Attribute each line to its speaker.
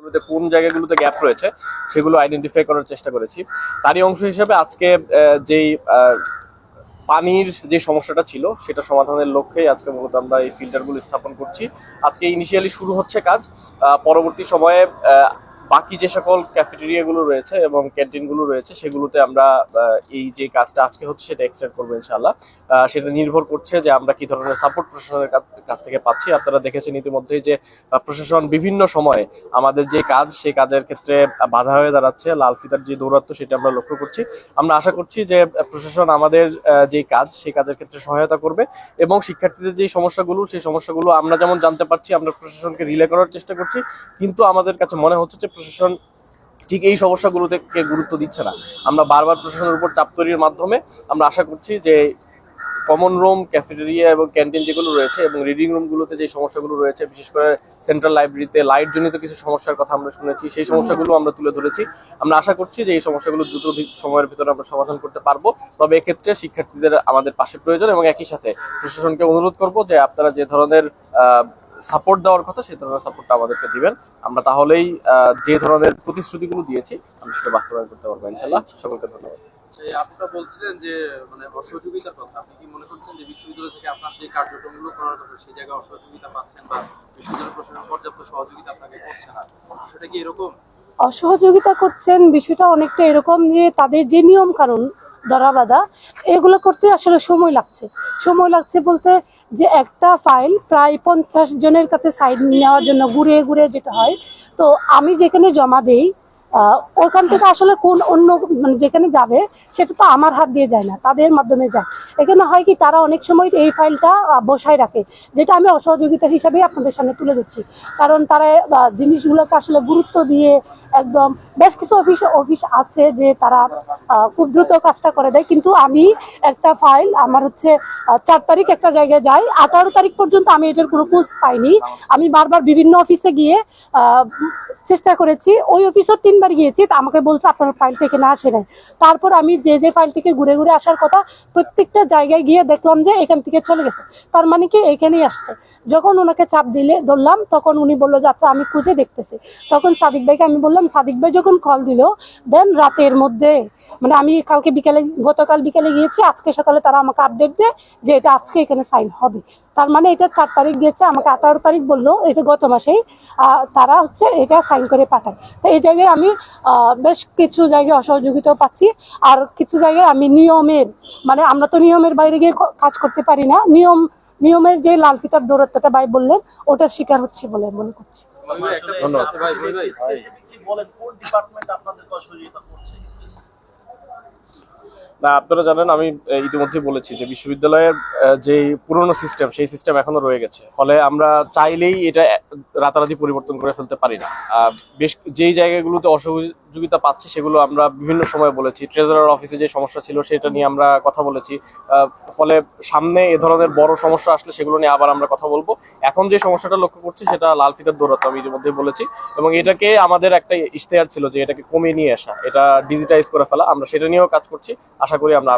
Speaker 1: গুলোতে কোন জায়গাগুলোতে গ্যাপ রয়েছে সেগুলো আইডেন্টিফাই করার চেষ্টা করেছি। তারই অংশ হিসেবে আজকে যেই পানির যে সমস্যাটা ছিল সেটা সমাধানের লক্ষ্যেই আজকে মূলত আমরা এই ফিল্টারগুলো স্থাপন করছি। আজকে ইনিশিয়ালি শুরু হচ্ছে কাজ, পরবর্তী সময়ে বাকি যে সকল ক্যাফেটেরিয়াগুলো রয়েছে এবং ক্যান্টিনগুলো রয়েছে সেগুলোতে আমরা এই যে কাজটা আজকে হচ্ছে সেটা এক্সটেন্ড করবো ইনশাআল্লাহ। সেটা নির্ভর করছে যে আমরা কি ধরনের সাপোর্ট প্রশাসনের কাছ থেকে পাচ্ছি। আপনারা দেখেছেন ইতিমধ্যেই যে প্রশাসন বিভিন্ন সময়ে আমাদের যে কাজ সেই কাজের ক্ষেত্রে বাধা হয়ে দাঁড়াচ্ছে, লাল ফিতার যে দৌরাত্ম্য সেটা আমরা লক্ষ্য করছি। আমরা আশা করছি যে প্রশাসন আমাদের যে কাজ সেই কাজের ক্ষেত্রে সহায়তা করবে এবং শিক্ষার্থীদের যে সমস্যাগুলো সেই সমস্যাগুলো আমরা যেমন জানতে পারছি আমরা প্রশাসনকে রিলে করার চেষ্টা করছি, কিন্তু আমাদের কাছে মনে হচ্ছে যে প্রশাসন ঠিক এই সমস্যাগুলোতে গুরুত্ব দিচ্ছে না। আমরা বারবার প্রশাসনের উপর চাপ তৈরির মাধ্যমে আমরা আশা করছি যে কমন রুম, ক্যাফেটেরিয়া এবং ক্যান্টিন যেগুলো রয়েছে এবং রিডিং রুমগুলোতে যে সমস্যাগুলো রয়েছে, বিশেষ করে সেন্ট্রাল লাইব্রেরিতে লাইট জনিত কিছু সমস্যার কথা আমরা শুনেছি, সেই সমস্যাগুলো আমরা তুলে ধরেছি। আমরা আশা করছি যে এই সমস্যাগুলো দ্রুত সময়ের ভিতরে আমরা সমাধান করতে পারবো। তবে এক্ষেত্রে শিক্ষার্থীদের আমাদের পাশে প্রয়োজন এবং একই সাথে প্রশাসনকে অনুরোধ করব যে আপনারা যে ধরনের সাপোর্ট দেওয়ার কথা সেই ধরনের সাপোর্টটা আমাদেরকে দিবেন। আমরা তাহলেই যে ধরনের প্রতিশ্রুতিগুলো দিয়েছি আমরা সেটা বাস্তবায়ন করতে পারবো ইনশাআল্লাহ। সকলকে ধন্যবাদ।
Speaker 2: আপনারা বলছিলেন যে মানে অসহযোগিতার কথা, আপনি কি মনে করছেন যে বিশ্ববিদ্যালয় থেকে আপনার যে কার্যক্রমগুলো করার কথা সেই জায়গায় অসহযোগিতা পাচ্ছেন বা বিশ্ববিদ্যালয় প্রশাসন পর্যাপ্ত সহযোগিতা আপনাকে করছে না, সেটা কি এরকম?
Speaker 3: অসহযোগিতা করছেন বিষয়টা অনেকটা এরকম যে তাদের যে নিয়ম কানুন ধরা বাঁধা এগুলো করতে আসলে সময় লাগছে বলতে যে একটা ফাইল প্রায় 50 জনের কাছে সাইন নেওয়ার জন্য ঘুরে ঘুরে যেতে হয়। তো আমি যেখানে জমা দেই ওখান থেকে আসলে কোন অন্য মানে যেখানে যাবে সেটা তো আমার হাত দিয়ে যায় না, তাদের মাধ্যমে যায়। এখানে হয় কি তারা অনেক সময় এই ফাইলটা বসায় রাখে, যেটা আমি অসহযোগিতা হিসাবেই আপনাদের সামনে তুলে ধরছি। কারণ তারা জিনিসগুলোকে আসলে গুরুত্ব দিয়ে একদম বেশ কিছু অফিস আছে যে তারা খুব দ্রুত কাজটা করে দেয়, কিন্তু আমি একটা ফাইল আমার হচ্ছে 4 তারিখ একটা জায়গায় যাই, 18 তারিখ পর্যন্ত আমি এটার কোনো খোঁজ পাইনি। আমি বারবার বিভিন্ন অফিসে গিয়ে চেষ্টা করেছি, ওই অফিসও 3 বার গিয়েছি, আমাকে বলছে আপনার ফাইল থেকে না আসে নাই। তারপর আমি যে ফাইল থেকে ঘুরে ঘুরে আসার কথা প্রত্যেকটা জায়গায় গিয়ে দেখলাম যে এখান থেকে চলে গেছে, তার মানে কি এখানেই আসছে। যখন ওনাকে চাপ ধরলাম তখন উনি বললো যে আচ্ছা আমি খুঁজে দেখতেছি। তখন সাদিক ভাইকে আমি বললাম, সাদিক ভাই যখন কল দিল দেন রাতের মধ্যে মানে আমি গতকাল বিকালে গিয়েছি, আজকে সকালে তারা আমাকে আপডেট দেয় যে এটা আজকে এখানে সাইন হবে। তার মানে এটা 4 তারিখ গেছে, আমাকে 18 তারিখ বললো, এটা গত মাসেই তারা হচ্ছে এটা সাইন করে পাঠায়। তো এই জায়গায় আমি বেশ কিছু জায়গায় অসহযোগিতাও পাচ্ছি, আর কিছু জায়গায় আমি নিয়মের মানে আমরা তো নিয়মের বাইরে গিয়ে কাজ করতে পারি না, নিয়মের যে লাল ফিতার দৌরাত্ম্যটা ভাই বললেন ওটার শিকার হচ্ছে বলে মনে করছি।
Speaker 1: না, আপনারা জানেন আমি ইতিমধ্যে বলেছি যে বিশ্ববিদ্যালয়ের যে পুরনো সিস্টেম সেই সিস্টেম এখনো রয়ে গেছে, ফলে আমরা চাইলেই এটা রাতারাতি পরিবর্তন করে ফেলতে পারি না। বেশ যেই জায়গাগুলোতে অসহযোগিতা পাচ্ছি সেগুলো আমরা বিভিন্ন সময় বলেছি। ট্রেজারার অফিসে যে সমস্যা ছিল সেটা নিয়ে আমরা কথা বলেছি, ফলে সামনে এ ধরনের বড় সমস্যা আসলে সেগুলো নিয়ে আবার আমরা কথা বলবো। এখন যে সমস্যাটা লক্ষ্য করছি সেটা লাল ফিতার দৌরাত্ম্য, আমি ইতিমধ্যে বলেছি, এবং এটাকে আমাদের একটা ইশতেহার ছিল যে এটাকে কমিয়ে নিয়ে আসা, এটা ডিজিটাইজ করে ফেলা, আমরা সেটা নিয়েও কাজ করছি। আশা করি আমরা